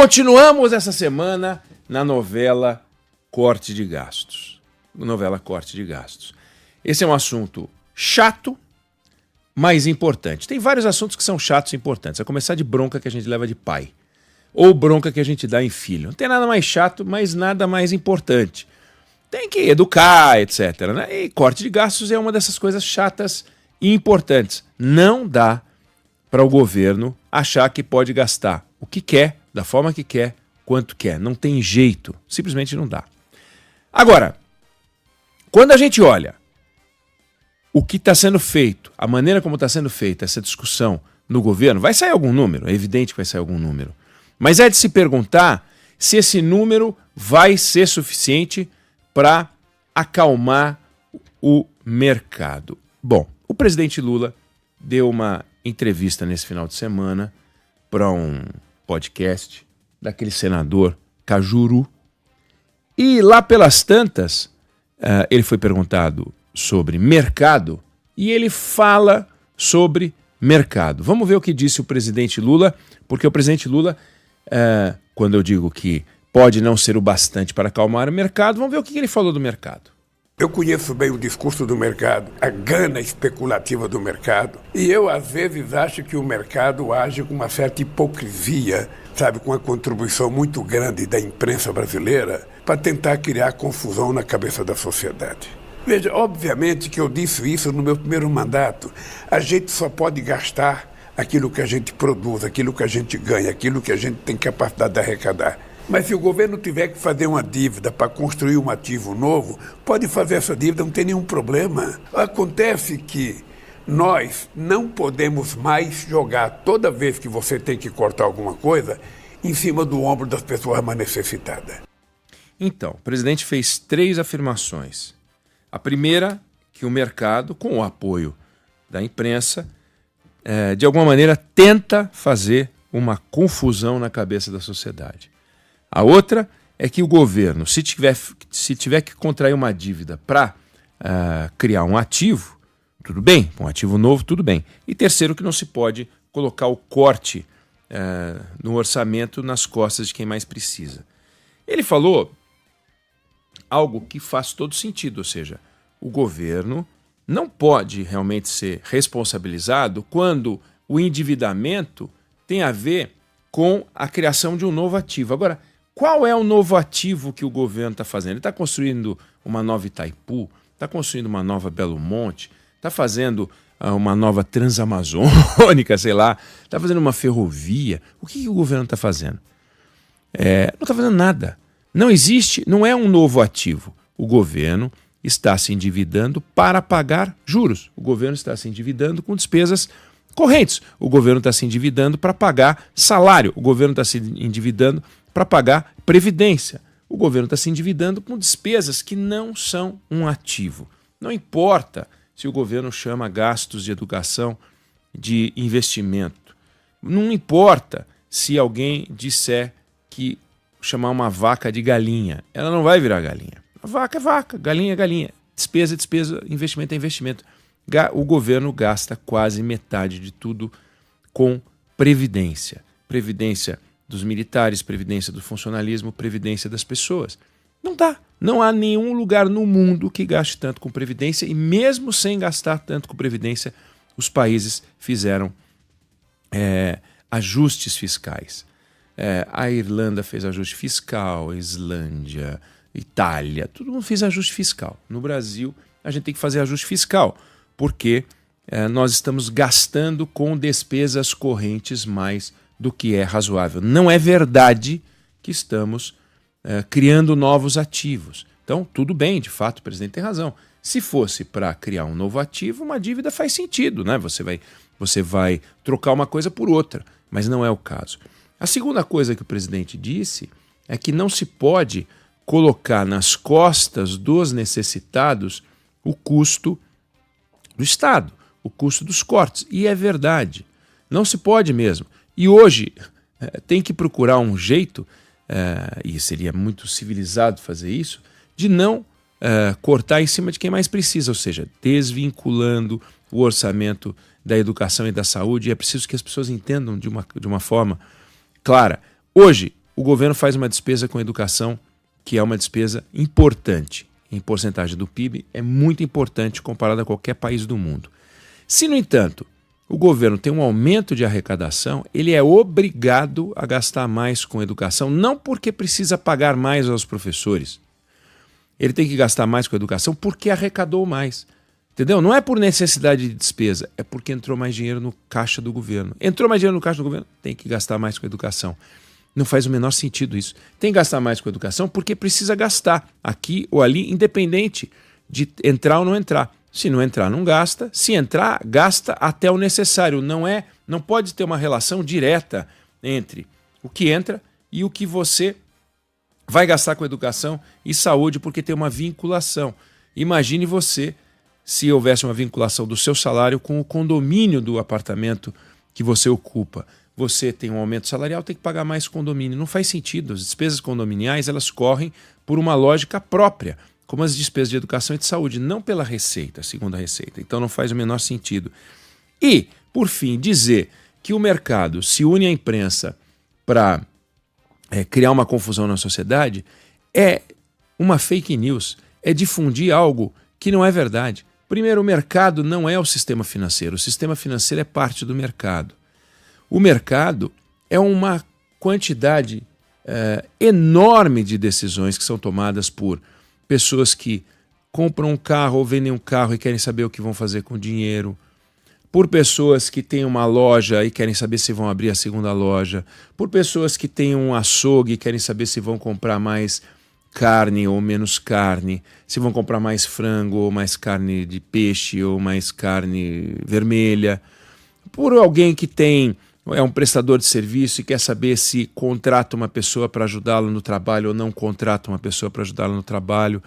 Continuamos essa semana na novela Corte de Gastos. Esse é um assunto chato, mas importante. Tem vários assuntos que são chatos e importantes. A começar de bronca que a gente leva de pai. Ou bronca que a gente dá em filho. Não tem nada mais chato, mas nada mais importante. Tem que educar, etc. Né? E corte de gastos é uma dessas coisas chatas e importantes. Não dá para o governo achar que pode gastar o que quer, da forma que quer, quanto quer. Não tem jeito. Simplesmente não dá. Agora, quando a gente olha o que está sendo feito, a maneira como está sendo feita essa discussão no governo, vai sair algum número, é evidente que vai sair algum número. Mas é de se perguntar se esse número vai ser suficiente para acalmar o mercado. Bom, o presidente Lula deu uma entrevista nesse final de semana para um podcast daquele senador Cajuru. E lá pelas tantas, ele foi perguntado sobre mercado e ele fala sobre mercado. Vamos ver o que disse o presidente Lula, porque o presidente Lula, quando eu digo que pode não ser o bastante para acalmar o mercado, vamos ver o que ele falou do mercado. Eu conheço bem o discurso do mercado, a gana especulativa do mercado, e eu às vezes acho que o mercado age com uma certa hipocrisia, sabe, com uma contribuição muito grande da imprensa brasileira para tentar criar confusão na cabeça da sociedade. Veja, obviamente que eu disse isso no meu primeiro mandato, a gente só pode gastar aquilo que a gente produz, aquilo que a gente ganha, aquilo que a gente tem capacidade de arrecadar. Mas se o governo tiver que fazer uma dívida para construir um ativo novo, pode fazer essa dívida, não tem nenhum problema. Acontece que nós não podemos mais jogar toda vez que você tem que cortar alguma coisa em cima do ombro das pessoas mais necessitadas. Então, o presidente fez 3 afirmações. A primeira, que o mercado, com o apoio da imprensa, de alguma maneira tenta fazer uma confusão na cabeça da sociedade. A outra é que o governo, se tiver que contrair uma dívida para criar um ativo, tudo bem, um ativo novo, tudo bem. E terceiro, que não se pode colocar o corte no orçamento nas costas de quem mais precisa. Ele falou algo que faz todo sentido, ou seja, o governo não pode realmente ser responsabilizado quando o endividamento tem a ver com a criação de um novo ativo. Agora, qual é o novo ativo que o governo está fazendo? Ele está construindo uma nova Itaipu, está construindo uma nova Belo Monte, está fazendo uma nova Transamazônica, sei lá, está fazendo uma ferrovia. O que o governo está fazendo? Não está fazendo nada. Não existe, não é um novo ativo. O governo está se endividando para pagar juros. O governo está se endividando com despesas correntes. O governo está se endividando para pagar salário. O governo está se endividando para pagar previdência. O governo está se endividando com despesas que não são um ativo. Não importa se o governo chama gastos de educação de investimento. Não importa se alguém disser que chamar uma vaca de galinha. Ela não vai virar galinha. A vaca é vaca, galinha é galinha. Despesa é despesa, investimento é investimento. O governo gasta quase metade de tudo com previdência. Previdência dos militares, previdência do funcionalismo, previdência das pessoas. Não dá. Não há nenhum lugar no mundo que gaste tanto com previdência e mesmo sem gastar tanto com previdência, os países fizeram ajustes fiscais. A Irlanda fez ajuste fiscal, a Islândia, Itália, todo mundo fez ajuste fiscal. No Brasil, a gente tem que fazer ajuste fiscal, porque nós estamos gastando com despesas correntes mais do que é razoável. Não é verdade que estamos criando novos ativos. Então, tudo bem, de fato, o presidente tem razão. Se fosse para criar um novo ativo, uma dívida faz sentido, né? Você vai trocar uma coisa por outra, mas não é o caso. A segunda coisa que o presidente disse é que não se pode colocar nas costas dos necessitados o custo do Estado, o custo dos cortes. E é verdade, não se pode mesmo. E hoje tem que procurar um jeito, e seria muito civilizado fazer isso, de não cortar em cima de quem mais precisa, ou seja, desvinculando o orçamento da educação e da saúde. E é preciso que as pessoas entendam de uma forma clara. Hoje, o governo faz uma despesa com educação que é uma despesa importante. Em porcentagem do PIB, é muito importante comparado a qualquer país do mundo. Se, no entanto, o governo tem um aumento de arrecadação, ele é obrigado a gastar mais com educação, não porque precisa pagar mais aos professores. Ele tem que gastar mais com educação porque arrecadou mais. Entendeu? Não é por necessidade de despesa, é porque entrou mais dinheiro no caixa do governo. Entrou mais dinheiro no caixa do governo, tem que gastar mais com educação. Não faz o menor sentido isso. Tem que gastar mais com educação porque precisa gastar aqui ou ali, independente de entrar ou não entrar. Se não entrar, não gasta. Se entrar, gasta até o necessário. Não pode ter uma relação direta entre o que entra e o que você vai gastar com educação e saúde, porque tem uma vinculação. Imagine você se houvesse uma vinculação do seu salário com o condomínio do apartamento que você ocupa. Você tem um aumento salarial, tem que pagar mais condomínio. Não faz sentido. As despesas condominiais, elas correm por uma lógica própria, como as despesas de educação e de saúde, não pela receita, segundo a receita. Então não faz o menor sentido. E, por fim, dizer que o mercado se une à imprensa para criar uma confusão na sociedade é uma fake news, é difundir algo que não é verdade. Primeiro, o mercado não é o sistema financeiro. O sistema financeiro é parte do mercado. O mercado é uma quantidade enorme de decisões que são tomadas por pessoas que compram um carro ou vendem um carro e querem saber o que vão fazer com o dinheiro, por pessoas que têm uma loja e querem saber se vão abrir a segunda loja, por pessoas que têm um açougue e querem saber se vão comprar mais carne ou menos carne, se vão comprar mais frango ou mais carne de peixe ou mais carne vermelha, por alguém que é um prestador de serviço e quer saber se contrata uma pessoa para ajudá-lo no trabalho ou não contrata uma pessoa para ajudá-lo no trabalho.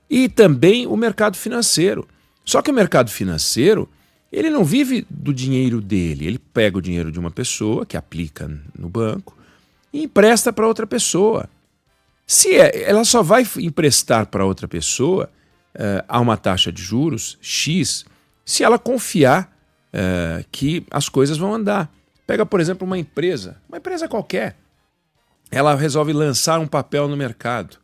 E também o mercado financeiro. Só que o mercado financeiro, ele não vive do dinheiro dele. Ele pega o dinheiro de uma pessoa, que aplica no banco, e empresta para outra pessoa. Ela só vai emprestar para outra pessoa a uma taxa de juros X se ela confiar que as coisas vão andar. Pega, por exemplo, uma empresa qualquer. Ela resolve lançar um papel no mercado.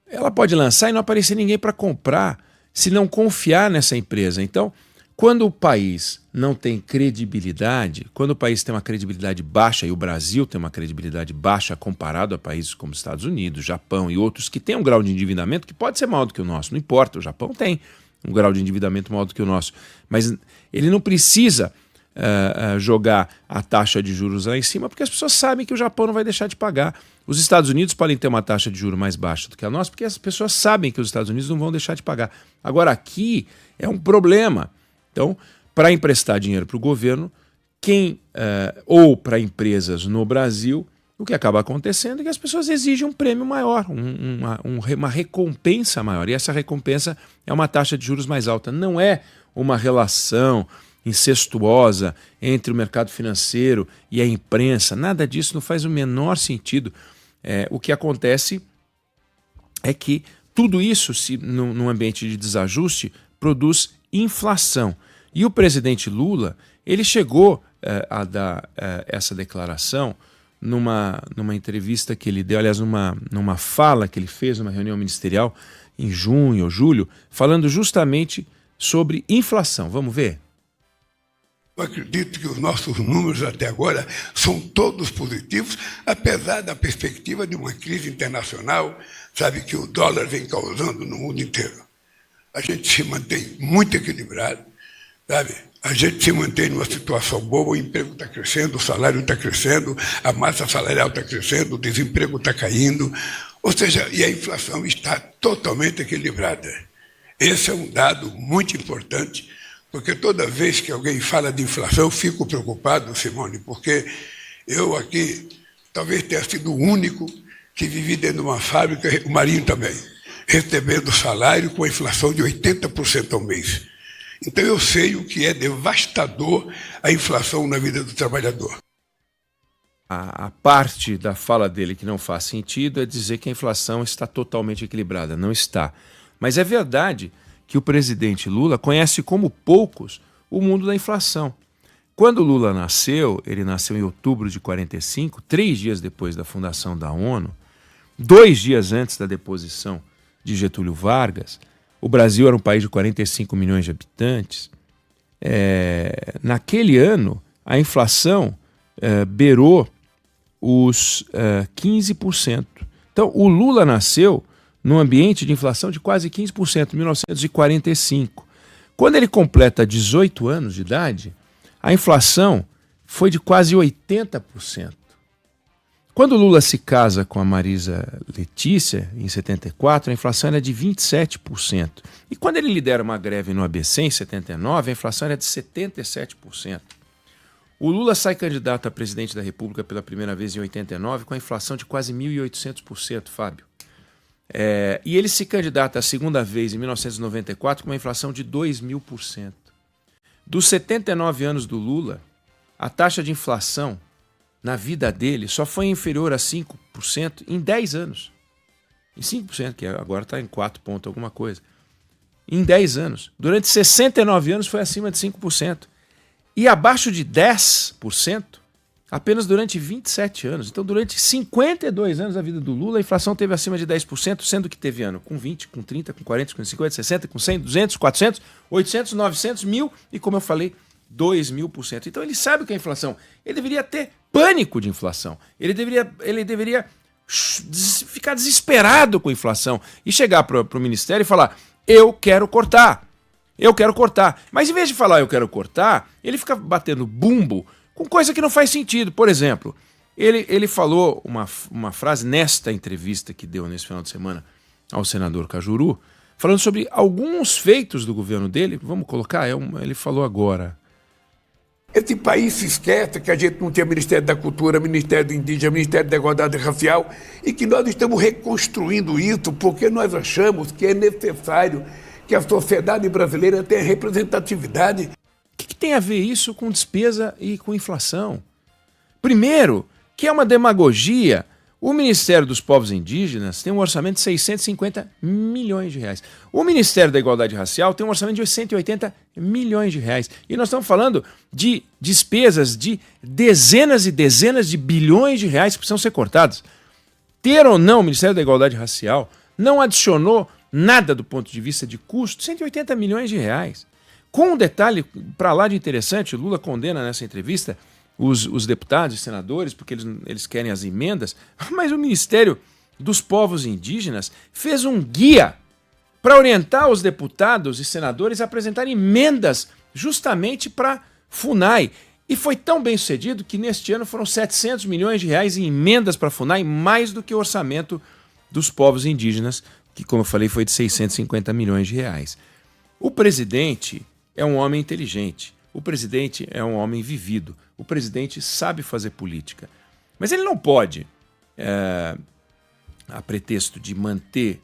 Ela pode lançar e não aparecer ninguém para comprar, se não confiar nessa empresa. Então, quando o país não tem credibilidade, quando o país tem uma credibilidade baixa, e o Brasil tem uma credibilidade baixa comparado a países como Estados Unidos, Japão e outros que têm um grau de endividamento que pode ser maior do que o nosso, não importa, o Japão tem um grau de endividamento maior do que o nosso, mas ele não precisa jogar a taxa de juros lá em cima, porque as pessoas sabem que o Japão não vai deixar de pagar. Os Estados Unidos podem ter uma taxa de juros mais baixa do que a nossa, porque as pessoas sabem que os Estados Unidos não vão deixar de pagar. Agora, aqui é um problema. Então, para emprestar dinheiro para o governo, ou para empresas no Brasil, o que acaba acontecendo é que as pessoas exigem um prêmio maior, uma recompensa maior. E essa recompensa é uma taxa de juros mais alta. Não é uma relação incestuosa entre o mercado financeiro e a imprensa. Nada disso, não faz o menor sentido. O que acontece é que tudo isso, num ambiente de desajuste, produz inflação. E o presidente Lula, ele chegou a dar essa declaração numa entrevista que ele deu, aliás, numa fala que ele fez numa reunião ministerial em junho ou julho, falando justamente sobre inflação. Vamos ver? Eu acredito que os nossos números até agora são todos positivos, apesar da perspectiva de uma crise internacional, sabe, que o dólar vem causando no mundo inteiro. A gente se mantém muito equilibrado, sabe? A gente se mantém numa situação boa, o emprego está crescendo, o salário está crescendo, a massa salarial está crescendo, o desemprego está caindo, ou seja, e a inflação está totalmente equilibrada. Esse é um dado muito importante, porque toda vez que alguém fala de inflação, eu fico preocupado, Simone, porque eu aqui talvez tenha sido o único que vivi dentro de uma fábrica, o Marinho também, recebendo salário com a inflação de 80% ao mês. Então eu sei o que é devastador a inflação na vida do trabalhador. A parte da fala dele que não faz sentido é dizer que a inflação está totalmente equilibrada. Não está. Mas é verdade que o presidente Lula conhece como poucos o mundo da inflação. Quando o Lula nasceu, ele nasceu em outubro de 45, 3 dias depois da fundação da ONU, 2 dias antes da deposição de Getúlio Vargas. O Brasil era um país de 45 milhões de habitantes. Naquele ano, a inflação beirou os 15%. Então, o Lula nasceu num ambiente de inflação de quase 15%, em 1945. Quando ele completa 18 anos de idade, a inflação foi de quase 80%. Quando o Lula se casa com a Marisa Letícia, em 74, a inflação era de 27%. E quando ele lidera uma greve no ABC, em 79, a inflação era de 77%. O Lula sai candidato a presidente da República pela primeira vez em 89, com a inflação de quase 1.800%, Fábio. E ele se candidata a segunda vez em 1994 com uma inflação de 2.000%. Dos 79 anos do Lula, a taxa de inflação na vida dele só foi inferior a 5% em 10 anos. Em 5%, que agora está em 4 pontos alguma coisa. Em 10 anos. Durante 69 anos foi acima de 5%. E abaixo de 10% apenas durante 27 anos. Então, durante 52 anos da vida do Lula, a inflação teve acima de 10%, sendo que teve ano com 20, com 30, com 40, com 50, 60, com 100, 200, 400, 800, 900, 1.000 e, como eu falei, 2.000%. Então, ele sabe o que é inflação. Ele deveria ter pânico de inflação. Ele deveria ficar desesperado com a inflação e chegar para o Ministério e falar: eu quero cortar. Eu quero cortar. Mas, em vez de falar eu quero cortar, ele fica batendo bumbo com coisa que não faz sentido. Por exemplo, ele falou uma frase nesta entrevista que deu nesse final de semana ao senador Cajuru, falando sobre alguns feitos do governo dele. Vamos colocar, ele falou agora. Esse país se esquece que a gente não tinha Ministério da Cultura, Ministério do Indígena, Ministério da Igualdade Racial e que nós estamos reconstruindo isso porque nós achamos que é necessário que a sociedade brasileira tenha representatividade. O que tem a ver isso com despesa e com inflação? Primeiro, que é uma demagogia. O Ministério dos Povos Indígenas tem um orçamento de 650 milhões de reais. O Ministério da Igualdade Racial tem um orçamento de 180 milhões de reais. E nós estamos falando de despesas de dezenas e dezenas de bilhões de reais que precisam ser cortadas. Ter ou não o Ministério da Igualdade Racial não adicionou nada do ponto de vista de custo, 180 milhões de reais. Com um detalhe para lá de interessante, o Lula condena nessa entrevista os deputados e senadores, porque eles querem as emendas, mas o Ministério dos Povos Indígenas fez um guia para orientar os deputados e senadores a apresentar emendas justamente para FUNAI. E foi tão bem sucedido que neste ano foram 700 milhões de reais em emendas para a FUNAI, mais do que o orçamento dos povos indígenas, que, como eu falei, foi de 650 milhões de reais. O presidente é um homem inteligente. O presidente é um homem vivido. O presidente sabe fazer política. Mas ele não pode, a pretexto de manter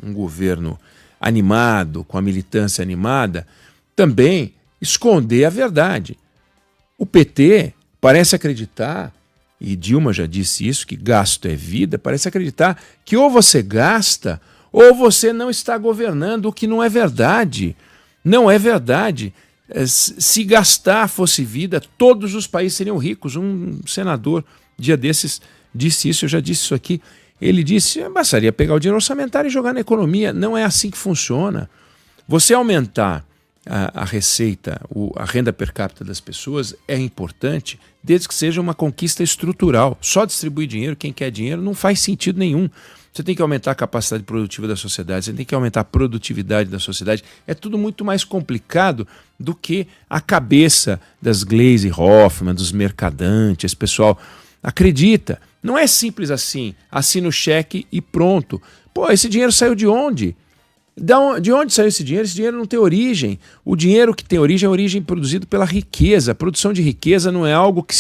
um governo animado, com a militância animada, também esconder a verdade. O PT parece acreditar, e Dilma já disse isso, que gasto é vida, parece acreditar que ou você gasta ou você não está governando, o que não é verdade. Não é verdade. Se gastar fosse vida, todos os países seriam ricos. Um senador, dia desses, disse isso, eu já disse isso aqui. Ele disse, bastaria pegar o dinheiro orçamentário e jogar na economia. Não é assim que funciona. Você aumentar a receita, a renda per capita das pessoas é importante, desde que seja uma conquista estrutural. Só distribuir dinheiro, quem quer dinheiro, não faz sentido nenhum. Você tem que aumentar a capacidade produtiva da sociedade, você tem que aumentar a produtividade da sociedade. É tudo muito mais complicado do que a cabeça das Gleisi Hoffmann, dos mercadantes, pessoal. Acredita, não é simples assim, assina o cheque e pronto. Pô, esse dinheiro saiu de onde? De onde saiu esse dinheiro? Esse dinheiro não tem origem. O dinheiro que tem origem é origem produzido pela riqueza. A produção de riqueza não é algo que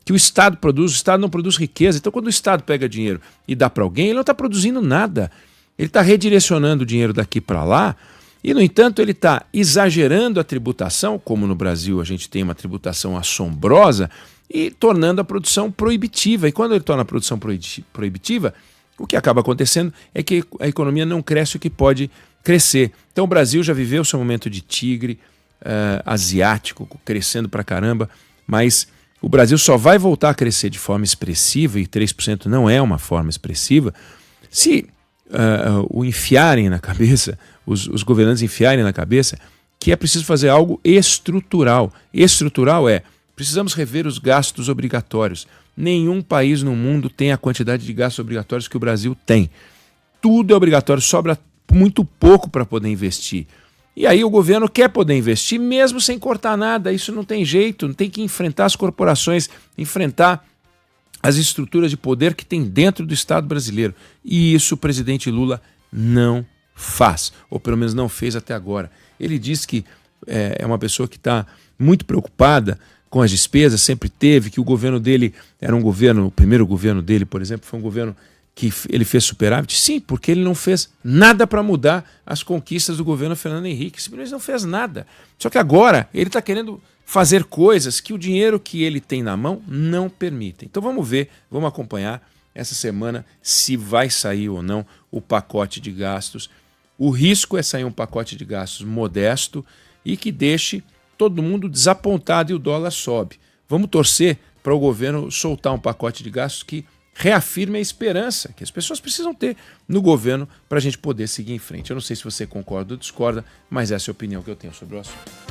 que o Estado produz. O Estado não produz riqueza. Então, quando o Estado pega dinheiro e dá para alguém, ele não está produzindo nada. Ele está redirecionando o dinheiro daqui para lá e, no entanto, ele está exagerando a tributação, como no Brasil a gente tem uma tributação assombrosa, e tornando a produção proibitiva. E quando ele torna a produção proibitiva, o que acaba acontecendo é que a economia não cresce o que pode crescer. Então o Brasil já viveu seu momento de tigre, asiático crescendo pra caramba, mas o Brasil só vai voltar a crescer de forma expressiva, e 3% não é uma forma expressiva, se o enfiarem na cabeça, os governantes enfiarem na cabeça que é preciso fazer algo estrutural. Estrutural precisamos rever os gastos obrigatórios. Nenhum país no mundo tem a quantidade de gastos obrigatórios que o Brasil tem. Tudo é obrigatório, sobra muito pouco para poder investir. E aí o governo quer poder investir mesmo sem cortar nada. Isso não tem jeito, não tem que enfrentar as corporações, enfrentar as estruturas de poder que tem dentro do Estado brasileiro. E isso o presidente Lula não faz, ou pelo menos não fez até agora. Ele diz que é uma pessoa que está muito preocupada com as despesas, sempre teve, que o governo dele era um governo, o primeiro governo dele, por exemplo, foi um governo que ele fez superávit. Sim, porque ele não fez nada para mudar as conquistas do governo Fernando Henrique. Simplesmente não fez nada. Só que agora ele está querendo fazer coisas que o dinheiro que ele tem na mão não permite. Então vamos ver, vamos acompanhar essa semana se vai sair ou não o pacote de gastos. O risco é sair um pacote de gastos modesto e que deixe todo mundo desapontado e o dólar sobe. Vamos torcer para o governo soltar um pacote de gastos que reafirme a esperança que as pessoas precisam ter no governo para a gente poder seguir em frente. Eu não sei se você concorda ou discorda, mas essa é a opinião que eu tenho sobre o assunto.